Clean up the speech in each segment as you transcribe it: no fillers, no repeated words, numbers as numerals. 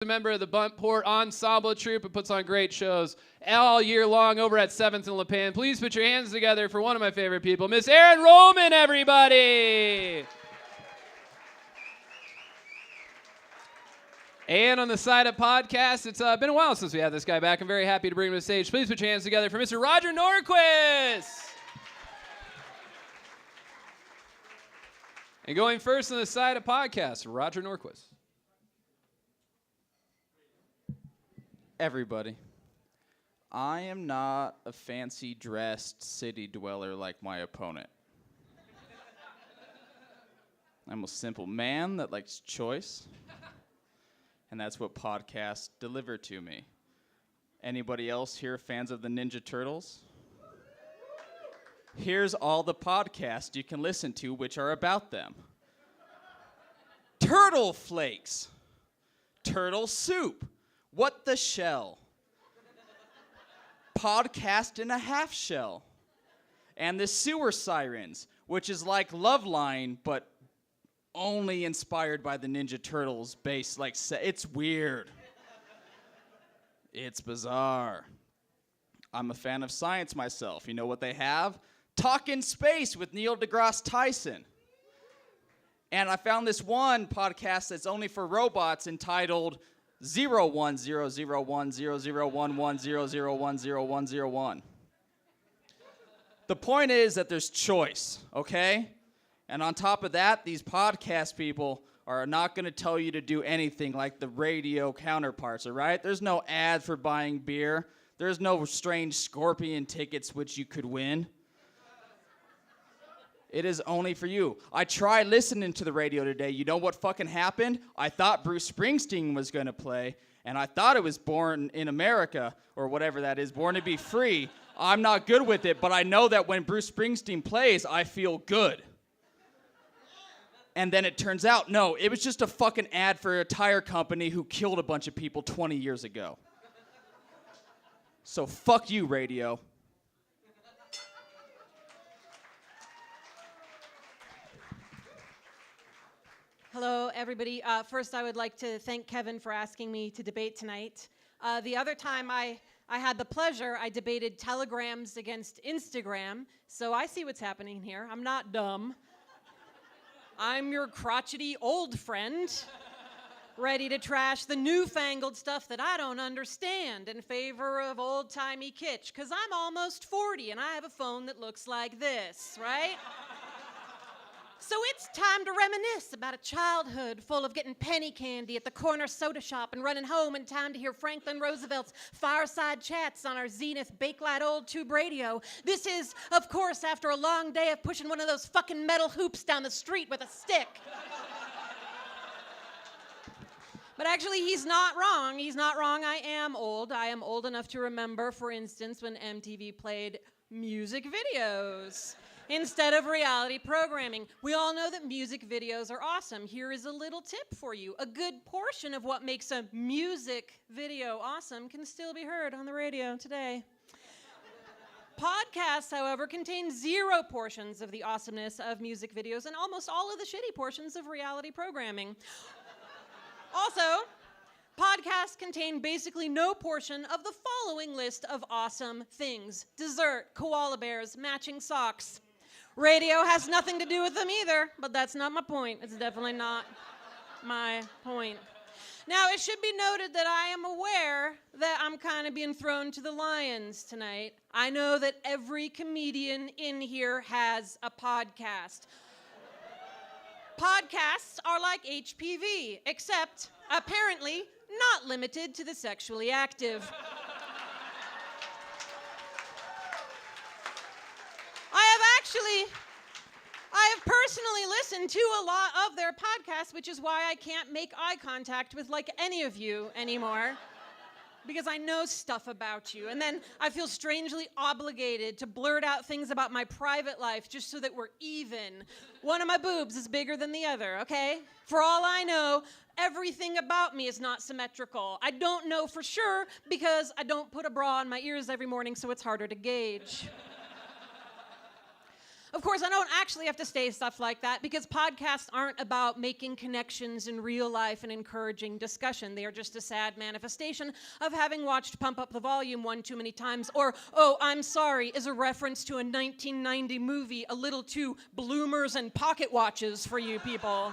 A member of the Buntport Ensemble Troupe who puts on great shows all year long over at 7th and LePan. Please put your hands together for one of my favorite people, Miss Erin Rollman, everybody! And on the side of podcasts, it's been a while since we had this guy back. I'm very happy to bring him to the stage. Please put your hands together for Mr. Roger Norquist! And going first on the side of podcasts, Roger Norquist. Everybody, I am not a fancy-dressed city dweller like my opponent. I'm a simple man that likes choice, and that's what podcasts deliver to me. Anybody else here fans of the Ninja Turtles? Here's all the podcasts you can listen to which are about them. Turtle Flakes, Turtle Soup, What the Shell, Podcast in a Half Shell, and the Sewer Sirens, which is like Loveline, but only inspired by the Ninja Turtles base. It's weird. It's bizarre. I'm a fan of science myself. You know what they have? Talkin' Space with Neil deGrasse Tyson. And I found this one podcast that's only for robots entitled 010010010011001001. The point is that there's choice, okay? And on top of that, these podcast people are not going to tell you to do anything like the radio counterparts, all right? There's no ad for buying beer. There's no strange scorpion tickets which you could win. It is only for you. I tried listening to the radio today. You know what fucking happened? I thought Bruce Springsteen was going to play, and I thought it was Born in America, or whatever that is, Born to Be Free. I'm not good with it, but I know that when Bruce Springsteen plays, I feel good. And then it turns out, no, it was just a fucking ad for a tire company who killed a bunch of people 20 years ago. So fuck you, radio. Hello, everybody. First, I would like to thank Kevin for asking me to debate tonight. The other time I had the pleasure, I debated telegrams against Instagram, so I see what's happening here. I'm not dumb. I'm your crotchety old friend, ready to trash the newfangled stuff that I don't understand in favor of old-timey kitsch, because I'm almost 40 and I have a phone that looks like this, right? So it's time to reminisce about a childhood full of getting penny candy at the corner soda shop and running home in time to hear Franklin Roosevelt's fireside chats on our Zenith Bakelite old tube radio. This is, of course, after a long day of pushing one of those fucking metal hoops down the street with a stick. But actually, he's not wrong. He's not wrong. I am old. I am old enough to remember, for instance, when MTV played music videos instead of reality programming. We all know that music videos are awesome. Here is a little tip for you. A good portion of what makes a music video awesome can still be heard on the radio today. Podcasts, however, contain zero portions of the awesomeness of music videos and almost all of the shitty portions of reality programming. Also, podcasts contain basically no portion of the following list of awesome things: dessert, koala bears, matching socks. Radio has nothing to do with them either, but that's not my point. It's definitely not my point. Now, it should be noted that I am aware that I'm kind of being thrown to the lions tonight. I know that every comedian in here has a podcast. Podcasts are like HPV, except apparently not limited to the sexually active. I have personally listened to a lot of their podcasts, which is why I can't make eye contact with like any of you anymore, because I know stuff about you. And then I feel strangely obligated to blurt out things about my private life just so that we're even. One of my boobs is bigger than the other, okay? For all I know, everything about me is not symmetrical. I don't know for sure because I don't put a bra on my ears every morning, so it's harder to gauge. Of course, I don't actually have to say stuff like that because podcasts aren't about making connections in real life and encouraging discussion. They are just a sad manifestation of having watched Pump Up the Volume one too many times, or, oh, I'm sorry, is a reference to a 1990 movie a little too bloomers and pocket watches for you people.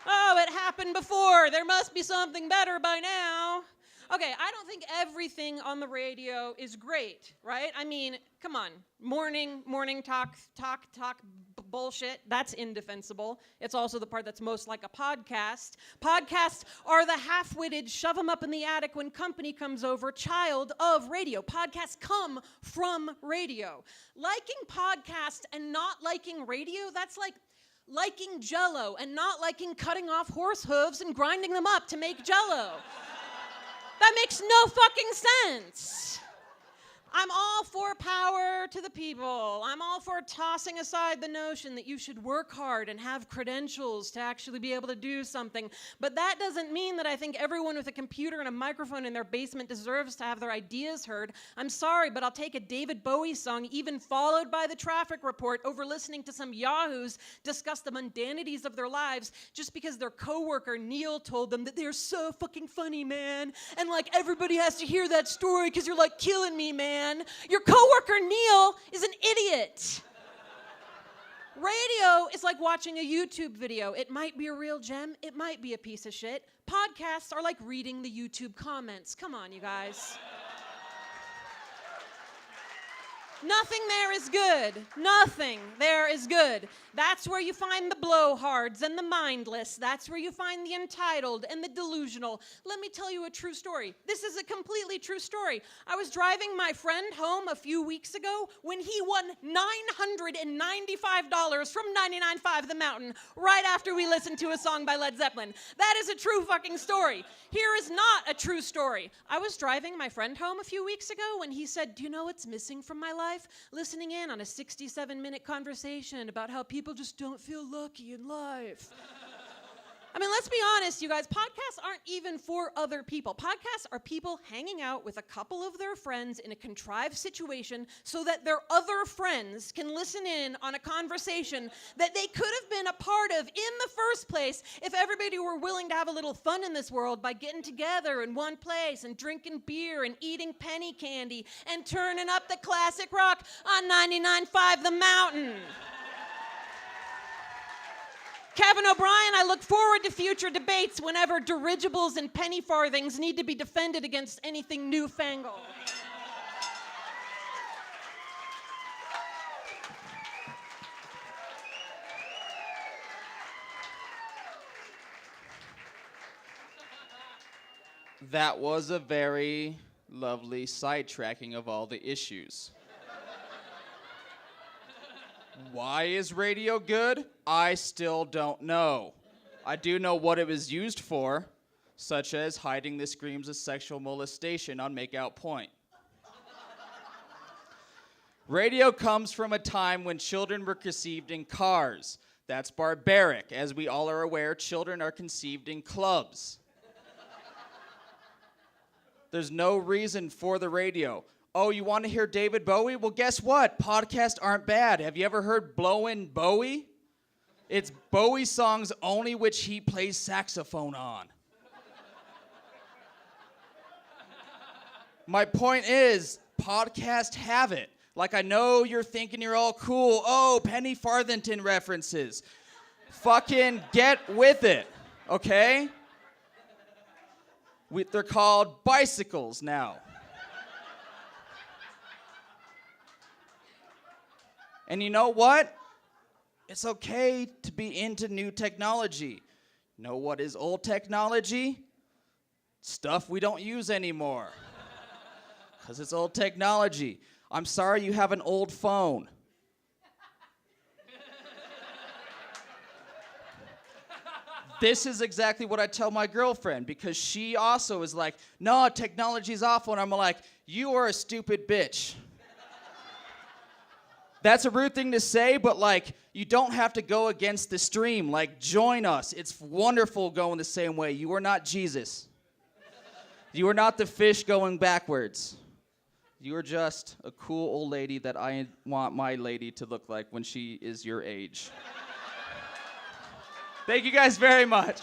Oh, it happened before. There must be something better by now. Okay, I don't think everything on the radio is great, right? I mean, come on. Morning talk bullshit, that's indefensible. It's also the part that's most like a podcast. Podcasts are the half-witted, shove them up in the attic when company comes over, child of radio. Podcasts come from radio. Liking podcasts and not liking radio, that's like liking Jell-O and not liking cutting off horse hooves and grinding them up to make Jell-O. That makes no fucking sense. I'm all for power to the people. I'm all for tossing aside the notion that you should work hard and have credentials to actually be able to do something. But that doesn't mean that I think everyone with a computer and a microphone in their basement deserves to have their ideas heard. I'm sorry, but I'll take a David Bowie song, even followed by the traffic report, over listening to some yahoos discuss the mundanities of their lives just because their coworker Neil told them that they're so fucking funny, man. And like everybody has to hear that story because you're like killing me, man. Your coworker Neil is an idiot. Radio is like watching a YouTube video. It might be a real gem. It might be a piece of shit. Podcasts are like reading the YouTube comments. Come on, you guys. Nothing there is good. Nothing there is good. That's where you find the blowhards and the mindless. That's where you find the entitled and the delusional. Let me tell you a true story. This is a completely true story. I was driving my friend home a few weeks ago when he won $995 from 99.5 The Mountain right after we listened to a song by Led Zeppelin. That is a true fucking story. Here is not a true story. I was driving my friend home a few weeks ago when he said, "Do you know what's missing from my life? Listening in on a 67-minute conversation about how people just don't feel lucky in life." I mean, let's be honest, you guys. Podcasts aren't even for other people. Podcasts are people hanging out with a couple of their friends in a contrived situation so that their other friends can listen in on a conversation that they could have been a part of in the first place if everybody were willing to have a little fun in this world by getting together in one place and drinking beer and eating penny candy and turning up the classic rock on 99.5 The Mountain. Kevin O'Brien, I look forward to future debates whenever dirigibles and penny farthings need to be defended against anything newfangled. That was a very lovely sidetracking of all the issues. Why is radio good? I still don't know. I do know what it was used for, such as hiding the screams of sexual molestation on Makeout Point. Radio comes from a time when children were conceived in cars. That's barbaric. As we all are aware, children are conceived in clubs. There's no reason for the radio. Oh, you want to hear David Bowie? Well, guess what? Podcasts aren't bad. Have you ever heard Blowin' Bowie? It's Bowie songs only which he plays saxophone on. My point is, podcasts have it. Like, I know you're thinking you're all cool. Oh, Penny Farthington references. Fucking get with it, okay? They're called bicycles now. And you know what? It's okay to be into new technology. You know what is old technology? Stuff we don't use anymore. Because it's old technology. I'm sorry you have an old phone. This is exactly what I tell my girlfriend, because she also is like, no, technology's awful. And I'm like, you are a stupid bitch. That's a rude thing to say, but like, you don't have to go against the stream. Like, join us. It's wonderful going the same way. You are not Jesus. You are not the fish going backwards. You're just a cool old lady that I want my lady to look like when she is your age. Thank you guys very much.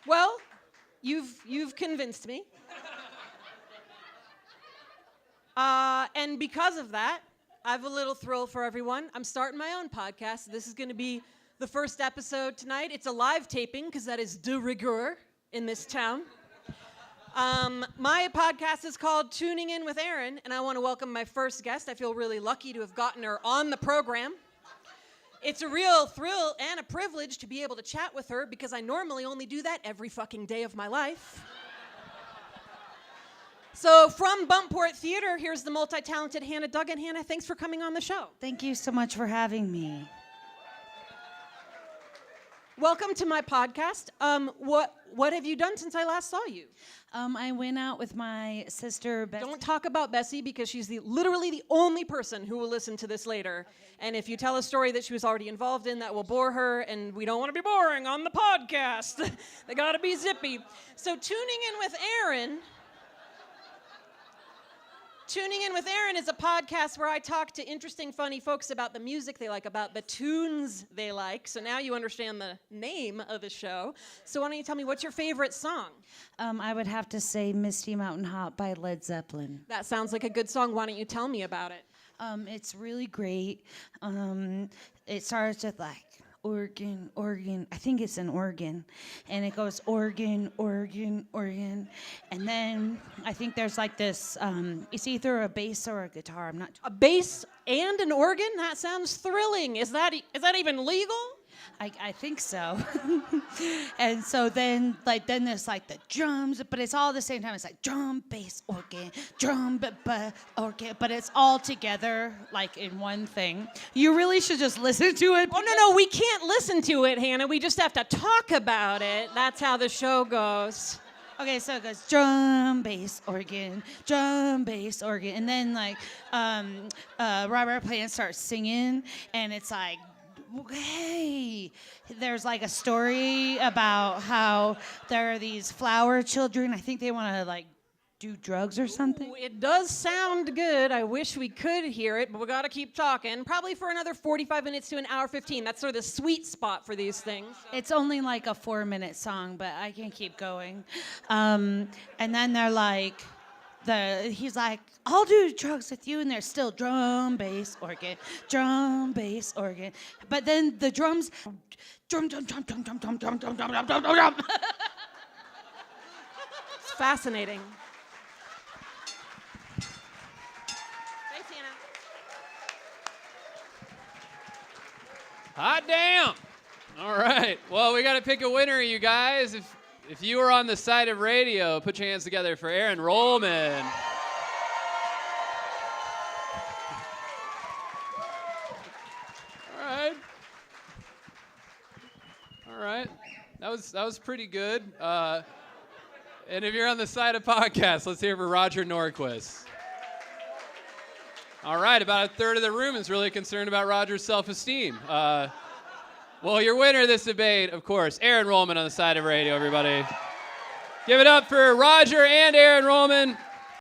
Well, you've convinced me. And because of that, I have a little thrill for everyone. I'm starting my own podcast. This is going to be the first episode tonight. It's a live taping because that is de rigueur in this town. My podcast is called Tuning In with Erin, and I want to welcome my first guest. I feel really lucky to have gotten her on the program. It's a real thrill and a privilege to be able to chat with her because I normally only do that every fucking day of my life. So from Buntport Theater, here's the multi-talented Hannah Duggan. Hannah, thanks for coming on the show. Thank you so much for having me. Welcome to my podcast. What have you done since I last saw you? I went out with my sister, Bessie. Don't talk about Bessie because she's literally the only person who will listen to this later. Okay. And if you tell a story that she was already involved in, that will bore her, and we don't want to be boring on the podcast. They got to be zippy. So Tuning In with Erin is a podcast where I talk to interesting, funny folks about the music they like, about the tunes they like. So now you understand the name of the show. So why don't you tell me, what's your favorite song? I would have to say Misty Mountain Hop by Led Zeppelin. That sounds like a good song. Why don't you tell me about it? It's really great. It starts with like organ, I think it's an organ, and it goes organ, and then I think there's like this, it's either a bass or a guitar, I'm not. A bass and an organ? That sounds thrilling. Is that even legal? I think so. And so then there's like the drums, but it's all at the same time. It's like drum, bass, organ, drum, organ, but it's all together like in one thing. You really should just listen to it. Oh, no, we can't listen to it, Hannah. We just have to talk about it. That's how the show goes. Okay, so it goes drum, bass, organ, and then like Robert Plant starts singing, and it's like, hey, there's like a story about how there are these flower children. I think they want to like do drugs or something. Ooh, it does sound good. I wish we could hear it, but we got to keep talking. Probably for another 45 minutes to an hour 15. That's sort of the sweet spot for these things. So. It's only like a 4-minute song, but I can keep going. And then they're like, he's like, I'll do drugs with you, and there's still drum, bass, organ. But then the drums, drum. It's fascinating. Thanks, Hannah. Hot damn! All right. Well, we got to pick a winner, you guys. If you were on the side of radio, put your hands together for Erin Rollman. All right. That was pretty good. And if you're on the side of podcast, let's hear for Roger Norquist. All right. About a third of the room is really concerned about Roger's self-esteem. Well, your winner of this debate, of course, Erin Rollman on the side of radio, everybody. Give it up for Roger and Erin Rollman.